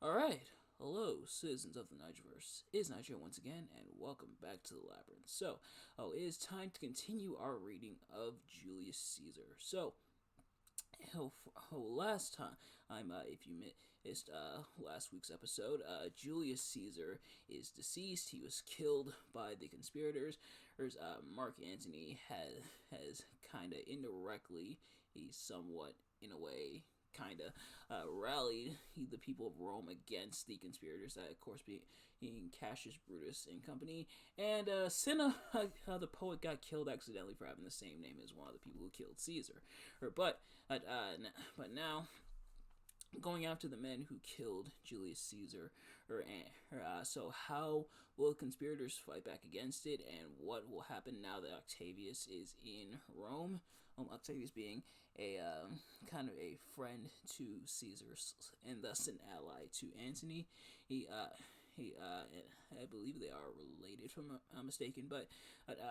Alright, hello, citizens of the Nigelverse. It is Nigel once again, and welcome back to the Labyrinth. It is time to continue our reading of Julius Caesar. Last time, if you missed last week's episode, Julius Caesar is deceased. He was killed by the conspirators. Mark Antony has kind of indirectly, he's somewhat, in a way, kind of rallied the people of Rome against the conspirators. That, of course, being Cassius Brutus and company. And Cinna, the poet, got killed accidentally for having the same name as one of the people who killed Caesar. But now, going after the men who killed Julius Caesar. So how will conspirators fight back against it, and what will happen now that Octavius is in Rome? Octavius being a kind of a friend to Caesar and thus an ally to Antony. I believe they are related, if I'm not mistaken. But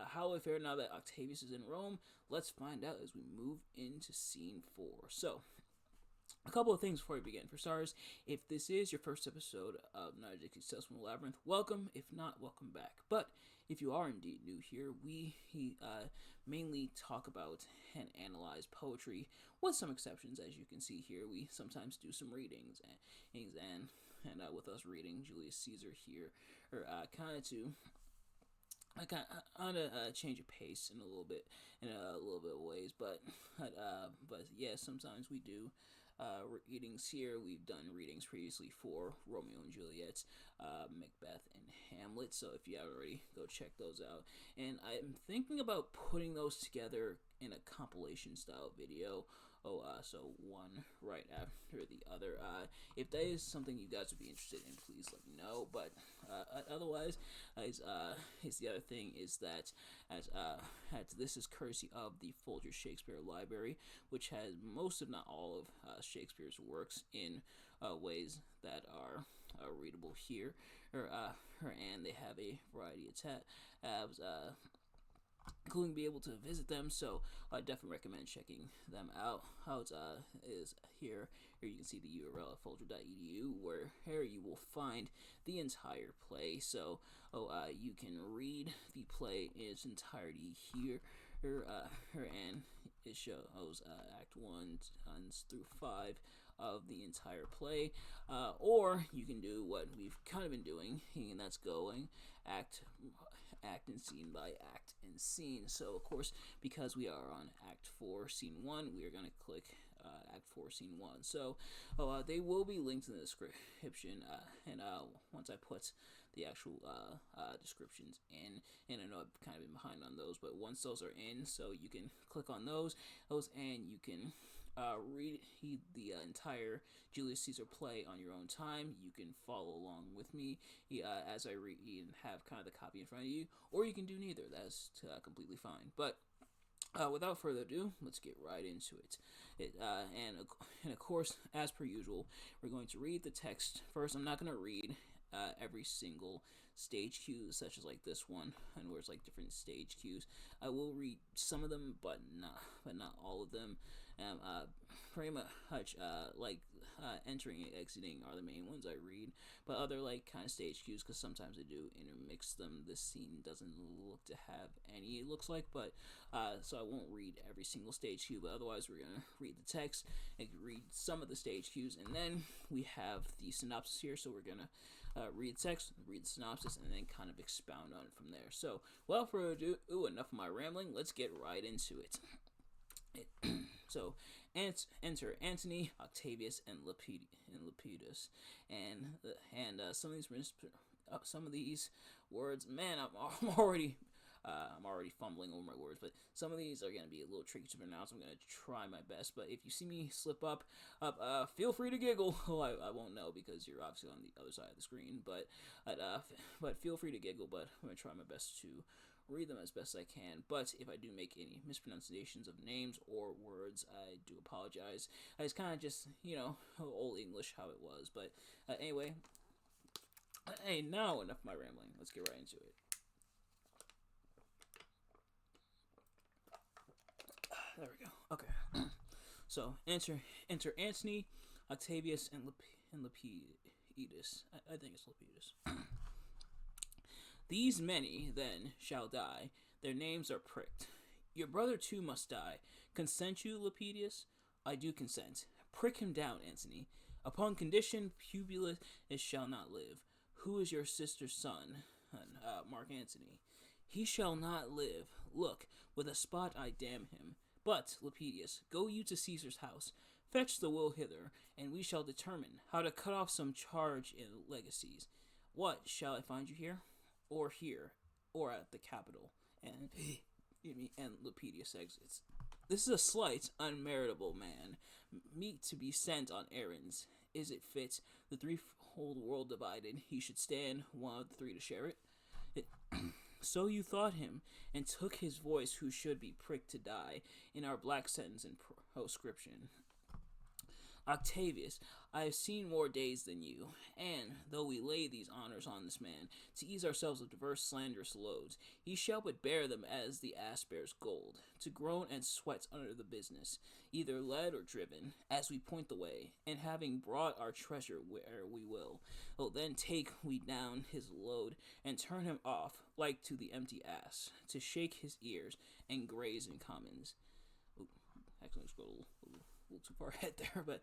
how will it fare now that Octavius is in Rome? Let's find out as we move into scene 4. So, a couple of things before we begin. For starters, if this is your first episode of Nigel Tales from the Labyrinth, welcome. If not, welcome back. But if you are indeed new here, we mainly talk about and analyze poetry, with some exceptions. As you can see here, we sometimes do some readings and with us reading Julius Caesar here, or kind of to I kind of on a change of pace in a little bit of ways, but yeah, sometimes we do readings here. We've done readings previously for Romeo and Juliet, Macbeth, and Hamlet. So if you haven't already, go check those out. And I'm thinking about putting those together in a compilation style video. So one right after the other. If that is something you guys would be interested in, please let me know. But otherwise, is the other thing is that as this is courtesy of the Folger Shakespeare Library, which has most, if not all, of Shakespeare's works in ways that are readable here, and they have a variety of tabs. Including be able to visit them. So I definitely recommend checking them out. How it is here. Here you can see the URL at folger.edu, where here you will find the entire play. So you can read the play in its entirety here. And it shows Act 1 through 5 of the entire play. Or you can do what we've kind of been doing, and that's going act and scene by act and scene. So, of course, because we are on Act 4, Scene 1, we are going to click Act 4, Scene 1. So, they will be linked in the description, and once I put the actual descriptions in, and I know I've kind of been behind on those, but once those are in, so you can click on those, and you can read the entire Julius Caesar play on your own time. You can follow along with me as I read and have kind of the copy in front of you, or you can do neither. That's completely fine. But without further ado, let's get right into it. And of course, as per usual, we're going to read the text first. I'm not going to read every single stage cue, such as like this one, and where it's like different stage cues. I will read some of them, but not all of them. Pretty much entering and exiting are the main ones I read, but other like kind of stage cues, because sometimes I do intermix them. This scene doesn't look to have any, it looks like, but so I won't read every single stage cue, but otherwise we're gonna read the text and read some of the stage cues, and then we have the synopsis here. So we're gonna read text, read the synopsis, and then kind of expound on it from there. So, without further ado, enough of my rambling. Let's get right into it. So, enter Antony, Octavius, and Lepidus, and some of these words. Man, I'm already fumbling over my words, but some of these are going to be a little tricky to pronounce. I'm going to try my best, but if you see me slip up, feel free to giggle. Well, I won't know because you're obviously on the other side of the screen, but feel free to giggle. But I'm going to try my best to read them as best I can. But if I do make any mispronunciations of names or words, I do apologize. It's kind of just, old English how it was. But anyway, hey, now enough of my rambling. Let's get right into it. There we go. Okay. So enter Antony, Octavius, and Lepidus. I think it's Lepidus. These many, then, shall die. Their names are pricked. Your brother too must die. Consent you, Lepidus? I do consent. Prick him down, Antony. Upon condition, Publius shall not live. Who is your sister's son? Mark Antony. He shall not live. Look, with a spot I damn him. But, Lepidus, go you to Caesar's house. Fetch the will hither, and we shall determine how to cut off some charge in legacies. What, shall I find you here? Or here, or at the Capitol? And Lepidus exits. This is a slight, unmeritable man, meet to be sent on errands. Is it fit, the threefold world divided, he should stand one of the three to share it? So you thought him, and took his voice who should be pricked to die, in our black sentence and proscription. Octavius, I have seen more days than you, and, though we lay these honors on this man, to ease ourselves of diverse slanderous loads, he shall but bear them as the ass bears gold, to groan and sweat under the business, either led or driven, as we point the way, and having brought our treasure where we will, then take we down his load, and turn him off, like to the empty ass, to shake his ears, and graze in commons. Actually, let's go a little too far ahead there, but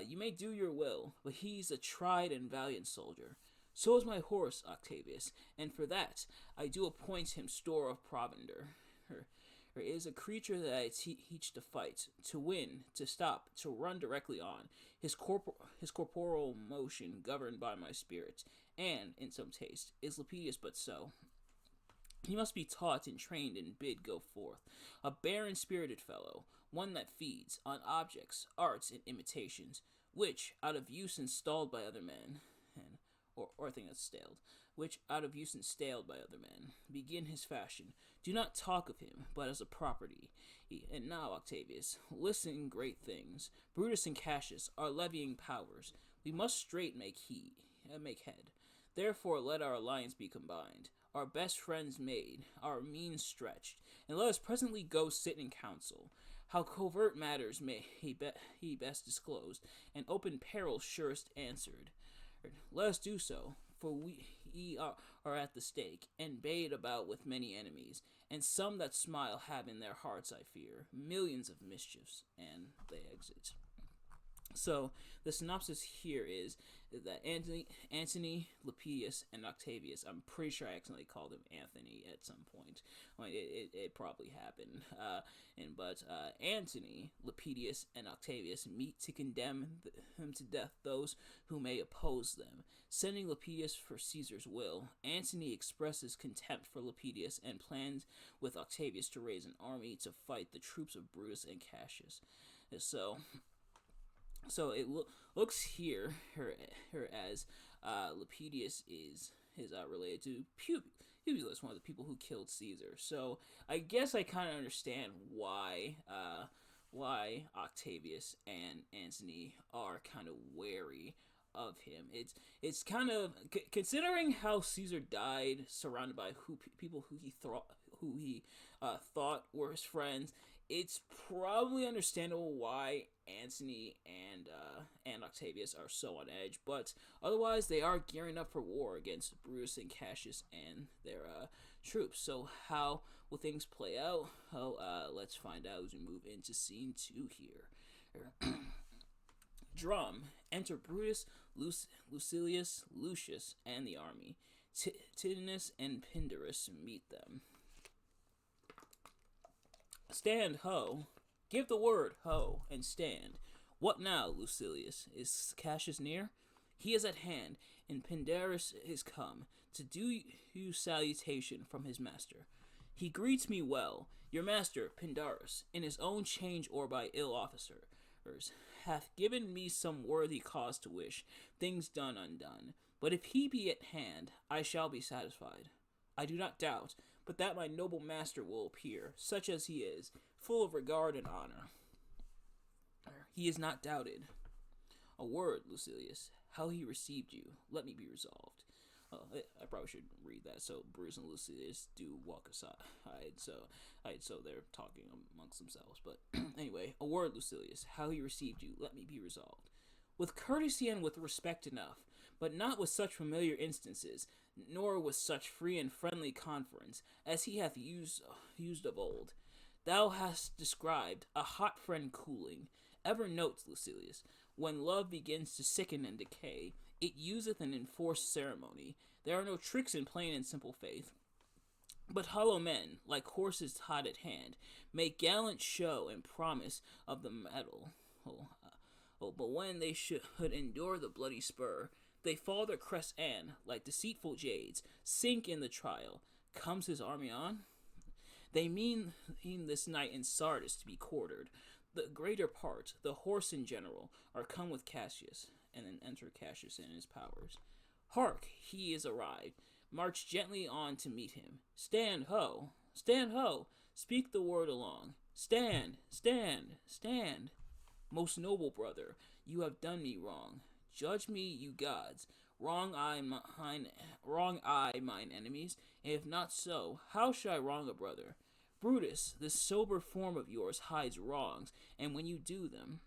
you may do your will, but he's a tried and valiant soldier. So is my horse, Octavius, and for that I do appoint him store of provender. There is a creature that I teach to fight, to win, to stop, to run directly on, his corporal motion governed by my spirit, and, in some taste, is Lepidus but so. He must be taught and trained and bid go forth, a barren-spirited fellow, one that feeds on objects, arts, and imitations, which, out of use installed by other men, or I think that's staled, which, out of use and staled by other men, begin his fashion. Do not talk of him, but as a property. And now, Octavius, listen great things. Brutus and Cassius are levying powers. We must straight make head. Therefore let our alliance be combined, our best friends made, our means stretched, and let us presently go sit in council. How covert matters may he best disclosed, and open perils surest answered. Let us do so, for we are at the stake, and bayed about with many enemies, and some that smile have in their hearts, I fear, millions of mischiefs, and they exit. So, the synopsis here is that Antony, Lepidus, and Octavius, I'm pretty sure I accidentally called him Anthony at some point. I mean, it probably happened. But Antony, Lepidus, and Octavius meet to condemn him to death those who may oppose them. Sending Lepidus for Caesar's will, Antony expresses contempt for Lepidus and plans with Octavius to raise an army to fight the troops of Brutus and Cassius. So it looks here as Lepidus is related to Publius, one of the people who killed Caesar. So I guess I kind of understand why Octavius and Antony are kind of wary of him. It's kind of considering how Caesar died, surrounded by people who he thought were his friends. It's probably understandable why Antony and Octavius are so on edge, but otherwise they are gearing up for war against Brutus and Cassius and their troops. So how will things play out? Let's find out as we move into scene 2 here. Drum. Enter Brutus, Lucilius, Lucius, and the army. Titianus and Pindarus meet them. Stand, ho. Give the word, ho, and stand. What now, Lucilius? Is Cassius near? He is at hand, and Pindarus is come, to do you salutation from his master. He greets me well. Your master, Pindarus, in his own change or by ill officers, hath given me some worthy cause to wish, things done undone. But if he be at hand, I shall be satisfied. I do not doubt, but that my noble master will appear, such as he is, full of regard and honor. He is not doubted. A word, Lucilius, how he received you, let me be resolved. I probably should read that. So Bruce and Lucilius do walk aside. So they're talking amongst themselves. But anyway, a word, Lucilius, how he received you, let me be resolved. With courtesy and with respect enough, but not with such familiar instances, nor with such free and friendly conference as he hath used of old. Thou hast described a hot friend cooling. Ever notes, Lucilius, when love begins to sicken and decay, it useth an enforced ceremony. There are no tricks in plain and simple faith, but hollow men, like horses hot at hand, make gallant show and promise of the mettle. But when they should endure the bloody spur, they fall their crest and, like deceitful jades, sink in the trial. Comes his army on? They mean this night in Sardis to be quartered. The greater part, the horse in general, are come with Cassius, and then enter Cassius and his powers. Hark, he is arrived. March gently on to meet him. Stand ho! Stand ho! Speak the word along. Stand! Stand! Stand! Most noble brother, you have done me wrong. Judge me, you gods. Wrong I mine enemies, and if not so, how should I wrong a brother? Brutus, this sober form of yours hides wrongs, and when you do them,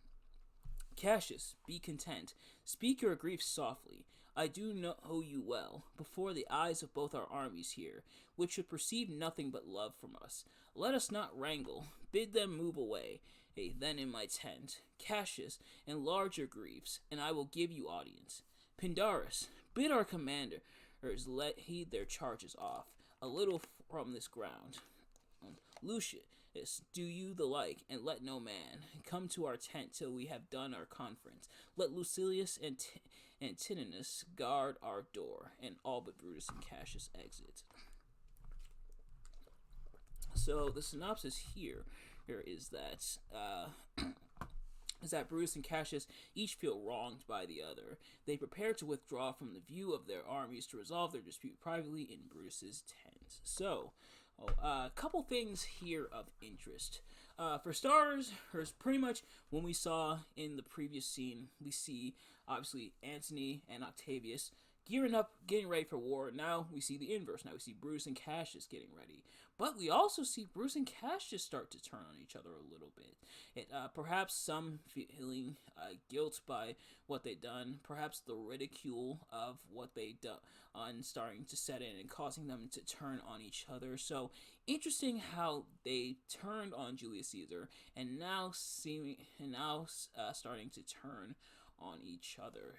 Cassius, be content. Speak your griefs softly. I do know you well, before the eyes of both our armies here, which should perceive nothing but love from us. Let us not wrangle. Bid them move away. Then in my tent, Cassius, enlarge your griefs, and I will give you audience. Pindarus, bid our commanders let heed their charges off, a little from this ground. Lucius, do you the like, and let no man come to our tent till we have done our conference. Let Lucilius and Antininus guard our door, and all but Brutus and Cassius exit. So the synopsis here is that Brutus and Cassius each feel wronged by the other. They prepare to withdraw from the view of their armies to resolve their dispute privately in Brutus's tent. So, a couple things here of interest. For starters, there's pretty much when we saw in the previous scene, we see obviously Antony and Octavius gearing up, getting ready for war. Now we see the inverse. Now we see Brutus and Cassius getting ready. But we also see Brutus and Cassius start to turn on each other a little bit. Perhaps some feeling guilt by what they've done. Perhaps the ridicule of what they've done starting to set in and causing them to turn on each other. So interesting how they turned on Julius Caesar and now starting to turn on each other.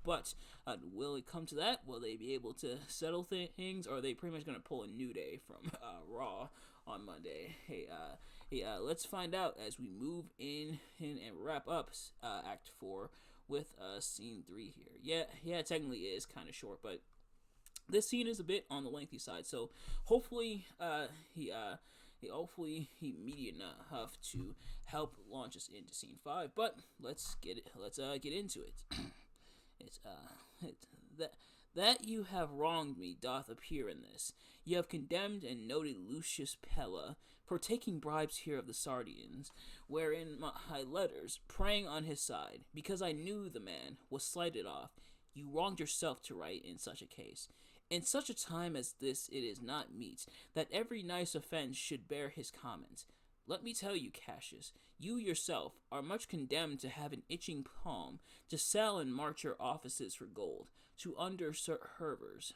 But will it come to that? Will they be able to settle things, or are they pretty much going to pull a New Day from Raw on Monday? Let's find out as we move in and wrap up Act 4 with Scene 3 here. Yeah, it technically is kind of short, but this scene is a bit on the lengthy side, so hopefully he media enough to help launch us into Scene 5. But let's get into it. That you have wronged me doth appear in this. You have condemned and noted Lucius Pella for taking bribes here of the Sardians, wherein my letters, praying on his side, because I knew the man was slighted off, you wronged yourself to write in such a case. In such a time as this it is not meet that every nice offense should bear his comment. Let me tell you, Cassius, you yourself are much condemned to have an itching palm, to sell and march your offices for gold, to under-servers.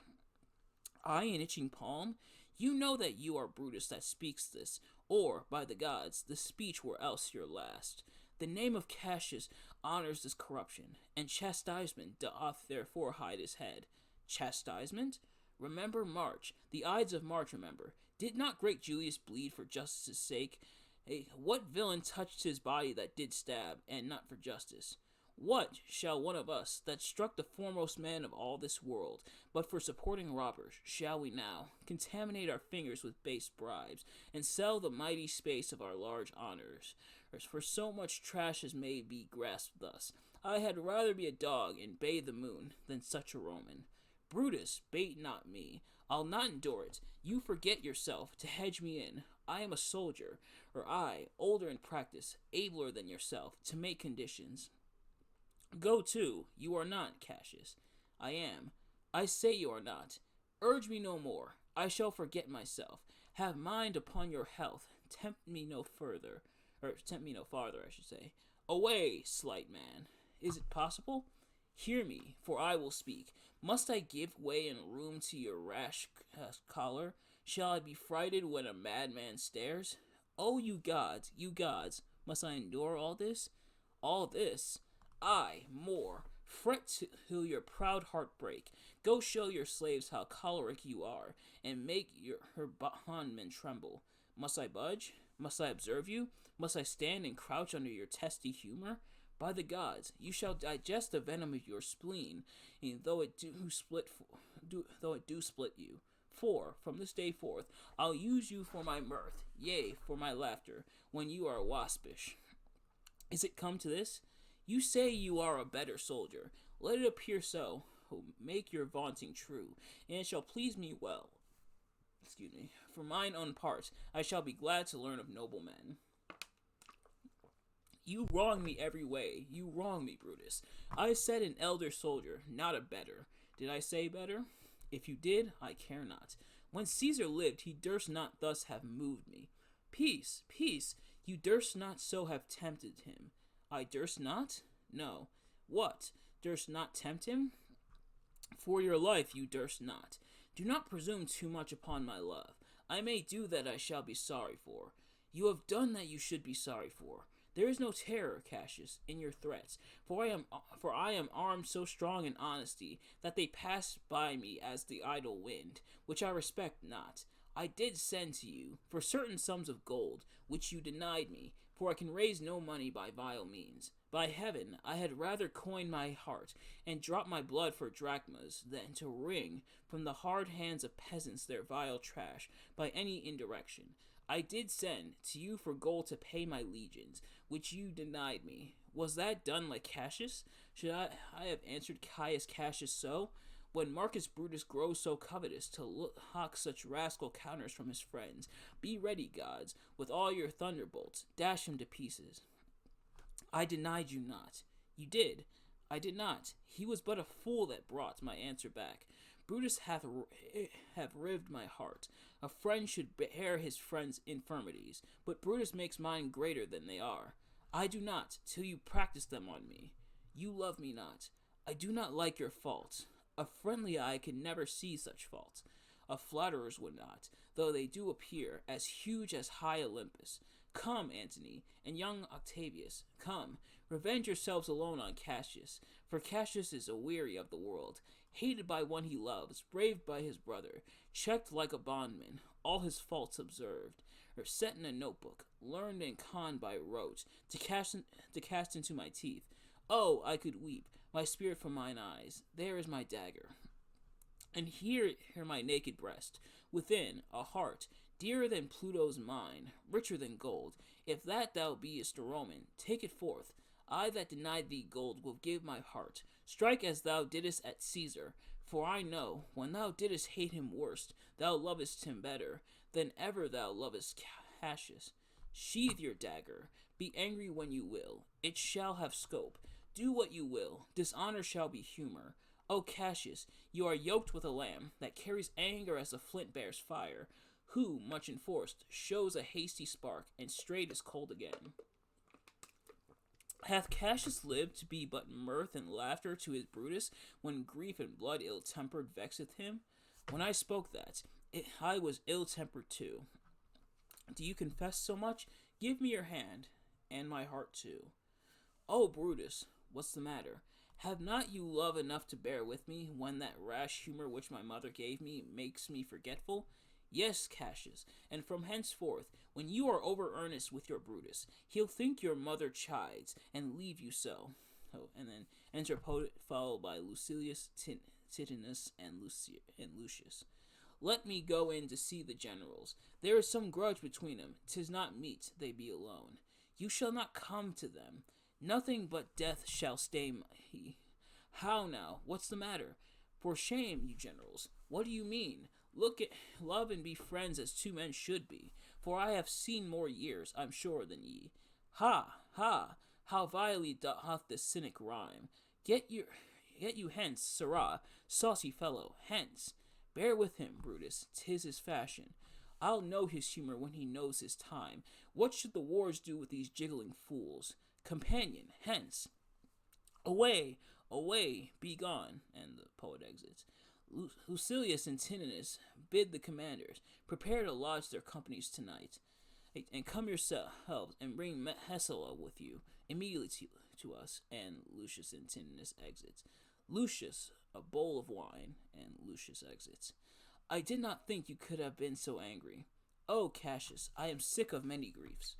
I an itching palm? You know that you are Brutus that speaks this, or, by the gods, the speech were else your last. The name of Cassius honors this corruption, and chastisement doth therefore hide his head. Chastisement? Remember March, the Ides of March remember. Did not great Julius bleed for justice' sake? What villain touched his body that did stab, and not for justice? What shall one of us, that struck the foremost man of all this world, but for supporting robbers, shall we now contaminate our fingers with base bribes, and sell the mighty space of our large honors, for so much trash as may be grasped thus? I had rather be a dog and bathe the moon than such a Roman. Brutus, bait not me. I'll not endure it. You forget yourself to hedge me in. I am a soldier, or I, older in practice, abler than yourself, to make conditions. Go to, you are not, Cassius. I am. I say you are not. Urge me no more. I shall forget myself. Have mind upon your health. Tempt me no farther, I should say. Away, slight man. Is it possible? Hear me, for I will speak. Must I give way and room to your rash choler? Shall I be frighted when a madman stares? Oh, you gods, must I endure all this? All this? Aye, more. Fret till your proud heart break. Go show your slaves how choleric you are, and make her bondmen tremble. Must I budge? Must I observe you? Must I stand and crouch under your testy humor? By the gods, you shall digest the venom of your spleen, and though it do split you. For, from this day forth, I'll use you for my mirth, yea, for my laughter, when you are waspish. Is it come to this? You say you are a better soldier. Let it appear so. Make your vaunting true, and it shall please me well. For mine own part, I shall be glad to learn of noble men. You wrong me every way. You wrong me, Brutus. I said an elder soldier, not a better. Did I say better? If you did, I care not. When Caesar lived, he durst not thus have moved me. Peace, peace, you durst not so have tempted him. I durst not? No. What? Durst not tempt him? For your life you durst not. Do not presume too much upon my love. I may do that I shall be sorry for. You have done that you should be sorry for. There is no terror, Cassius, in your threats, for I am armed so strong in honesty that they pass by me as the idle wind, which I respect not. I did send to you for certain sums of gold, which you denied me, for I can raise no money by vile means. By heaven, I had rather coin my heart and drop my blood for drachmas than to wring from the hard hands of peasants their vile trash by any indirection. I did send to you for gold to pay my legions, which you denied me. Was that done like Cassius? Should I have answered Caius Cassius so? When Marcus Brutus grows so covetous to hawk such rascal counters from his friends, be ready, gods, with all your thunderbolts, dash him to pieces. I denied you not. You did. I did not. He was but a fool that brought my answer back. Brutus hath rived my heart. A friend should bear his friend's infirmities, but Brutus makes mine greater than they are. I do not, till you practice them on me. You love me not. I do not like your faults. A friendly eye can never see such faults. A flatterer's would not, though they do appear as huge as high Olympus. Come, Antony, and young Octavius, come, revenge yourselves alone on Cassius, for Cassius is aweary of the world, hated by one he loves, braved by his brother, checked like a bondman, all his faults observed, or set in a notebook, learned and conned by rote, to cast into my teeth. Oh, I could weep, my spirit from mine eyes. There is my dagger. And here my naked breast, within, a heart, dearer than Pluto's mine, richer than gold. If that thou beest a Roman, take it forth. I that denied thee gold will give my heart. Strike as thou didst at Caesar, for I know, when thou didst hate him worst, thou lovest him better than ever thou lovest Cassius. Sheathe your dagger. Be angry when you will. It shall have scope. Do what you will. Dishonor shall be humor. O Cassius, you are yoked with a lamb that carries anger as a flint bears fire, who, much enforced, shows a hasty spark, and straight is cold again. Hath Cassius lived to be but mirth and laughter to his Brutus, when grief and blood ill-tempered vexeth him? When I spoke that, I was ill-tempered too. Do you confess so much? Give me your hand, and my heart too. O Brutus, what's the matter? Have not you love enough to bear with me, when that rash humor which my mother gave me makes me forgetful? Yes, Cassius, and from henceforth, when you are over earnest with your Brutus, he'll think your mother chides, and leave you so. Oh, and then enter poet, followed by Lucilius, Titinus, and Lucius. Let me go in to see the generals. There is some grudge between them. 'Tis not meet they be alone. You shall not come to them. Nothing but death shall stay me. How now? What's the matter? For shame, you generals. What do you mean? Look at love and be friends as two men should be, for I have seen more years, I'm sure, than ye. Ha, ha, how vilely doth this cynic rhyme. Get you hence, sirrah, saucy fellow, hence. Bear with him, Brutus, 'tis his fashion. I'll know his humor when he knows his time. What should the wars do with these jiggling fools? Companion, hence. Away, Away, be gone, and the poet exits. Lucilius and Tininus bid the commanders prepare to lodge their companies tonight, and come yourselves and bring Hesela with you immediately to us. And Lucius and Tininus exits. Lucius, a bowl of wine, and Lucius exits. I did not think you could have been so angry. Oh, Cassius, I am sick of many griefs.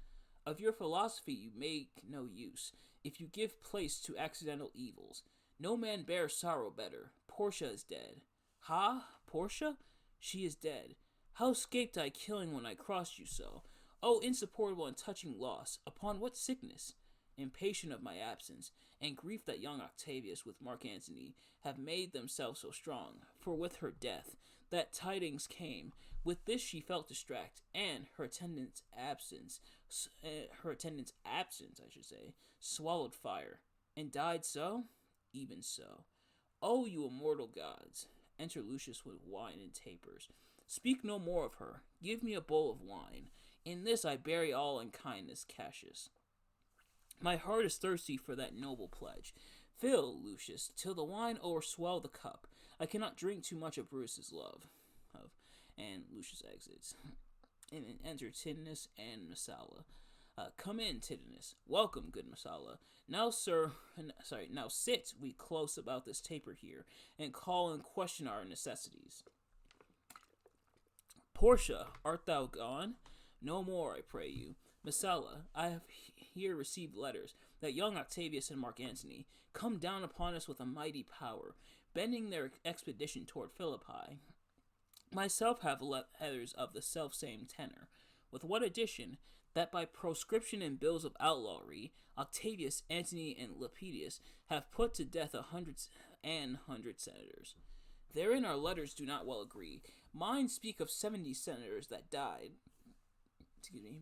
Of your philosophy you make no use, if you give place to accidental evils. No man bears sorrow better. Portia is dead. Ha? Portia? She is dead. How escaped I killing when I crossed you so? Oh, insupportable and touching loss! Upon what sickness? Impatient of my absence, and grief that young Octavius with Mark Antony have made themselves so strong, for with her death that tidings came. With this she felt distract, and her attendant's absence, swallowed fire, and died so? Even so. O you immortal gods! Enter Lucius with wine and tapers. Speak no more of her. Give me a bowl of wine. In this I bury all unkindness, Cassius. My heart is thirsty for that noble pledge. Fill, Lucius, till the wine o'erswell the cup. I cannot drink too much of Bruce's love. And Lucius exits. And enter Tininus and Messala. Come in, Tininus. Welcome, good Messala. Now sit we close about this taper here, and call and question our necessities. Portia, art thou gone? No more, I pray you. Messala, I have here received letters that young Octavius and Mark Antony come down upon us with a mighty power, bending their expedition toward Philippi. Myself have letters of the self-same tenor, with what addition, that by proscription and bills of outlawry, Octavius, Antony, and Lepidus have put to death 100 senators. Therein our letters do not well agree. Mine speak of 70 senators that died,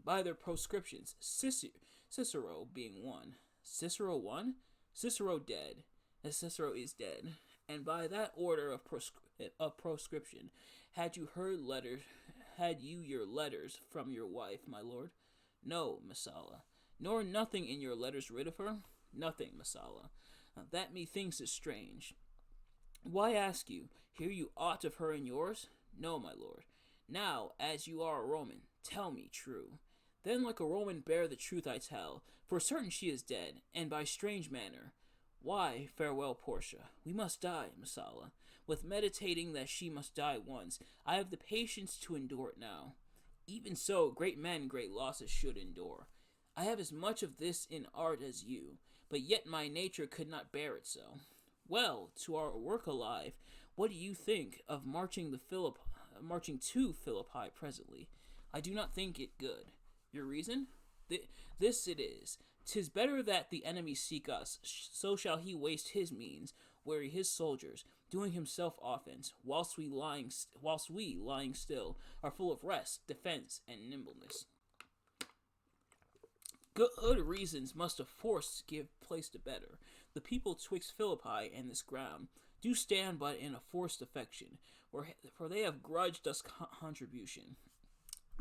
by their proscriptions, Cicero being one. Cicero one? Cicero dead, as Cicero is dead. And by that order of proscription, had you your letters from your wife, my lord? No, Messala. Nor nothing in your letters rid of her? Nothing, Messala. That methinks is strange. Why ask you? Hear you aught of her in yours? No, my lord. Now, as you are a Roman, tell me true. Then like a Roman bear the truth I tell, for certain she is dead, and by strange manner. Why, farewell, Portia. We must die, Messala. With meditating that she must die once, I have the patience to endure it now. Even so, great men great losses should endure. I have as much of this in art as you, but yet my nature could not bear it so. Well, to our work alive, what do you think of marching to Philippi presently? I do not think it good. Your reason? This it is. 'Tis better that the enemy seek us, so shall he waste his means, weary his soldiers, doing himself offense, whilst we lying still are full of rest, defense, and nimbleness. Good reasons must of force give place to better. The people twixt Philippi and this ground do stand but in a forced affection, for they have grudged us contribution.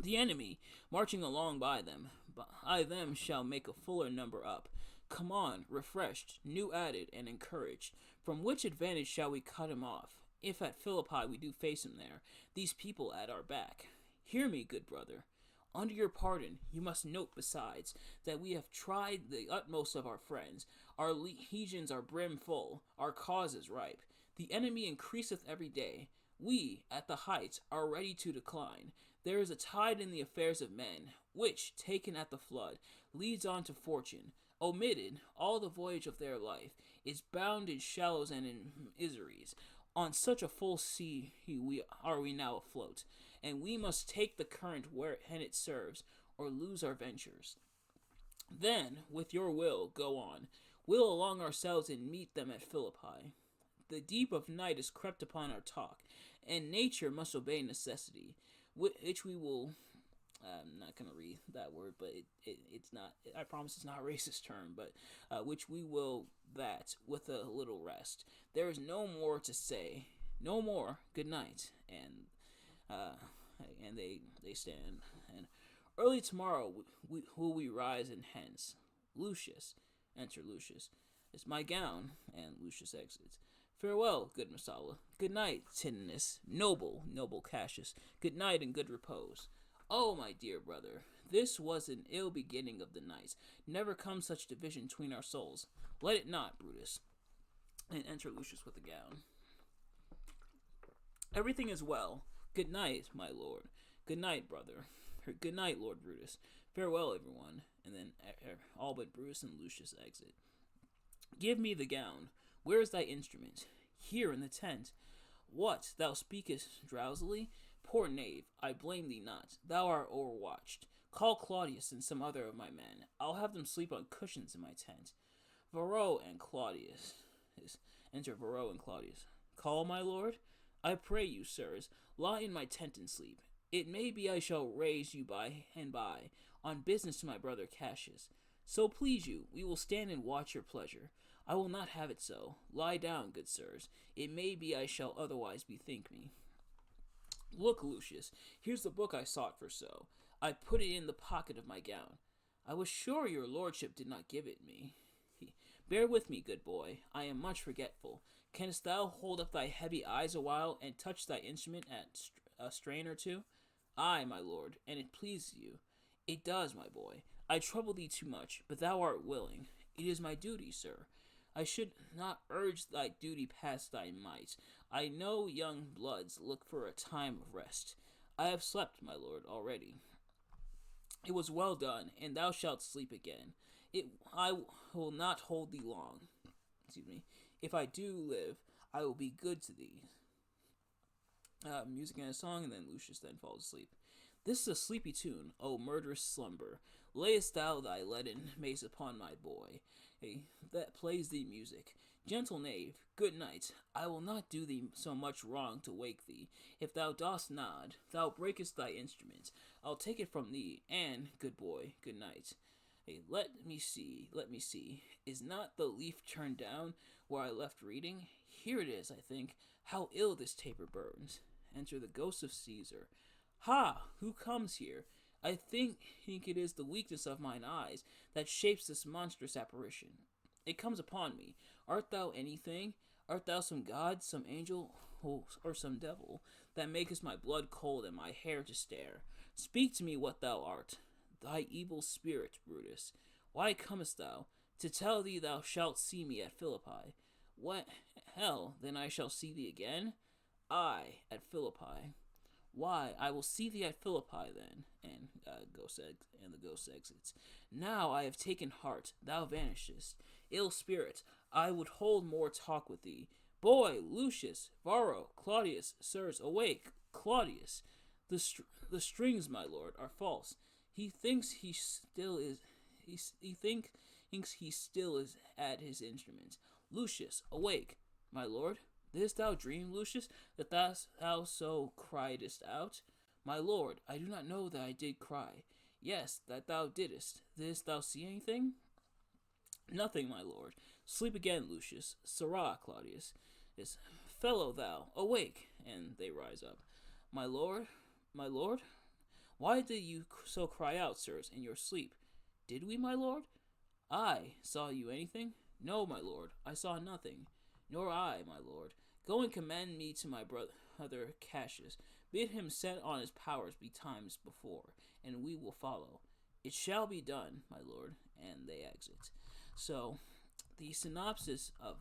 The enemy, marching along by them shall make a fuller number up. Come on, refreshed, new added, and encouraged. From which advantage shall we cut him off? If at Philippi we do face him there, these people at our back. Hear me, good brother. Under your pardon, you must note besides, that we have tried the utmost of our friends. Our legions are brimful, our cause is ripe. The enemy increaseth every day. We, at the heights, are ready to decline. There is a tide in the affairs of men, which, taken at the flood, leads on to fortune. Omitted, all the voyage of their life is bound in shallows and in miseries. On such a full sea we now afloat, and we must take the current where and it serves, or lose our ventures. Then, with your will, go on. We'll along ourselves and meet them at Philippi. The deep of night is crept upon our talk, and nature must obey necessity, which we will... I'm not going to read that word, but it's not, I promise it's not a racist term, but which we will that with a little rest. There is no more to say. No more. Good night. And they stand. And early tomorrow will we rise and hence. Lucius, enter Lucius. It's my gown, and Lucius exits. Farewell, good Messala. Good night, Tinius. Noble Cassius. Good night and good repose. Oh, my dear brother, this was an ill beginning of the night. Never come such division between our souls. Let it not, Brutus. And enter Lucius with the gown. Everything is well. Good night, my lord. Good night, brother. Good night, Lord Brutus. Farewell, everyone. And then all but Brutus and Lucius exit. Give me the gown. Where is thy instrument? Here in the tent. What, thou speakest drowsily? Poor knave, I blame thee not. Thou art overwatched. Call Claudius and some other of my men. I'll have them sleep on cushions in my tent. Varro and Claudius. Enter Varro and Claudius. Call, my lord? I pray you, sirs, lie in my tent and sleep. It may be I shall raise you by and by, on business to my brother Cassius. So please you, we will stand and watch your pleasure. I will not have it so. Lie down, good sirs. It may be I shall otherwise bethink me. Look, Lucius, here's the book I sought for so. I put it in the pocket of my gown. I was sure your lordship did not give it me. Bear with me, good boy. I am much forgetful. Canst thou hold up thy heavy eyes a while, and touch thy instrument at a strain or two? Aye, my lord, and it pleases you. It does, my boy. I trouble thee too much, but thou art willing. It is my duty, sir. I should not urge thy duty past thy might. I know young bloods look for a time of rest. I have slept, my lord, already. It was well done, and thou shalt sleep again. I will not hold thee long. Excuse me. If I do live, I will be good to thee. Music and a song, and then Lucius then falls asleep. This is a sleepy tune, O murderous slumber. Layest thou thy leaden mace upon my boy, that plays thee music. Gentle knave, good night. I will not do thee so much wrong to wake thee. If thou dost nod, thou breakest thy instrument. I'll take it from thee, and, good boy, good night. Let me see. Is not the leaf turned down where I left reading? Here it is, I think. How ill this taper burns. Enter the ghost of Caesar. Ha! Who comes here? I think it is the weakness of mine eyes that shapes this monstrous apparition. It comes upon me. Art thou anything? Art thou some god, some angel, or some devil, that makest my blood cold and my hair to stare? Speak to me what thou art. Thy evil spirit, Brutus. Why comest thou? To tell thee thou shalt see me at Philippi. What? Hell, then I shall see thee again? Aye, at Philippi. Why, I will see thee at Philippi then. And the ghost exits. Now I have taken heart, thou vanishest. Ill spirit, I would hold more talk with thee. Boy, Lucius, Varro, Claudius, sirs, awake, Claudius. The strings, my lord, are false. He thinks he still is at his instrument. Lucius, awake, my lord. Didst thou dream, Lucius, that thou so criedest out? My lord, I do not know that I did cry. Yes, that thou didst. Didst thou see anything? Nothing, my lord. Sleep again, Lucius. Sirrah, Claudius. Is fellow thou, awake. And they rise up. My lord? Why did you so cry out, sirs, in your sleep? Did we, my lord? I. Saw you anything? No, my lord, I saw nothing. Nor I, my lord. Go and commend me to my brother Cassius. Bid him set on his powers betimes before, and we will follow. It shall be done, my lord. And they exit. So, the synopsis of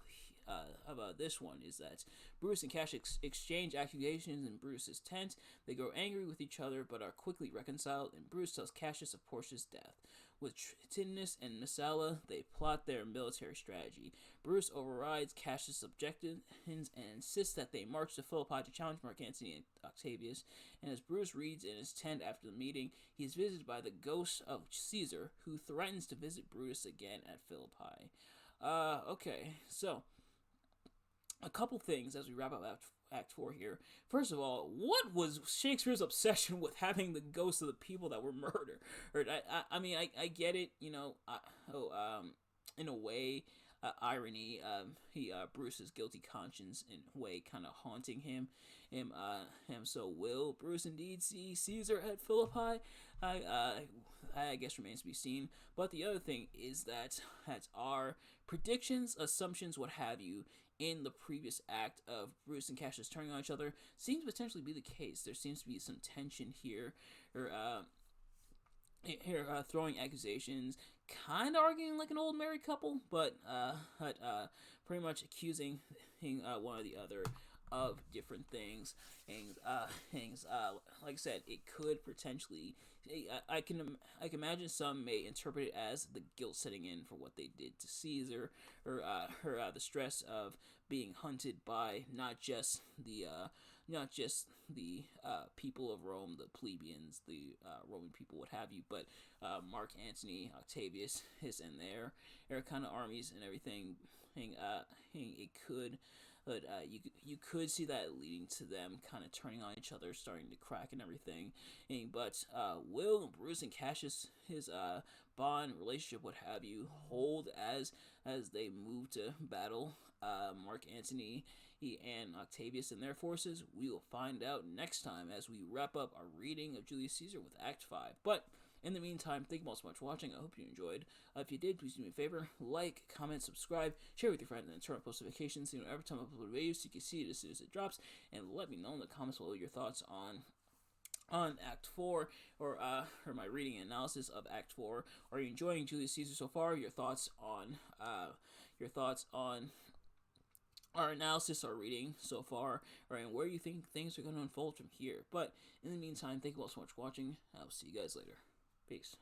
this one is that Brutus and Cassius exchange accusations in Brutus's tent. They grow angry with each other, but are quickly reconciled, and Brutus tells Cassius of Portia's death. With Tinius and Messala, they plot their military strategy. Brutus overrides Cassius' objections and insists that they march to Philippi to challenge Mark Antony and Octavius. And as Brutus reads in his tent after the meeting, he is visited by the ghost of Caesar, who threatens to visit Brutus again at Philippi. Okay, so a couple things as we wrap up Act 4 here. First of all, what was Shakespeare's obsession with having the ghosts of the people that were murdered? I mean, I get it, in a way. irony. Bruce's guilty conscience in a way kind of haunting him. So will Bruce indeed see Caesar at Philippi? I guess remains to be seen. But the other thing is that our predictions, assumptions, what have you, in the previous act of Bruce and Cassius turning on each other seems to potentially be the case. There seems to be some tension here, or throwing accusations, kind of arguing like an old married couple, but pretty much accusing one or the other of different things. Like I said, it could potentially. I can imagine some may interpret it as the guilt setting in for what they did to Caesar, or the stress of being hunted by not just the people of Rome, the plebeians, the Roman people, what have you, but Mark Antony, Octavius, his and their kind of armies and everything. It could, but you could see that leading to them kind of turning on each other, starting to crack and everything. But will Bruce and Cassius, his bond, relationship, what have you, hold as they move to battle Mark Antony and Octavius and their forces? We will find out next time as we wrap up our reading of Julius Caesar with Act 5. But in the meantime, thank you all so much for watching. I hope you enjoyed. If you did, please do me a favor. Like, comment, subscribe, share with your friends, and turn on post notifications so every time I upload videos so you can see it as soon as it drops. And let me know in the comments below your thoughts on Act 4, or my reading and analysis of Act 4. Are you enjoying Julius Caesar so far? Your thoughts on our analysis, our reading so far, and where you think things are going to unfold from here. But in the meantime, thank you all so much for watching. I'll see you guys later. Peace.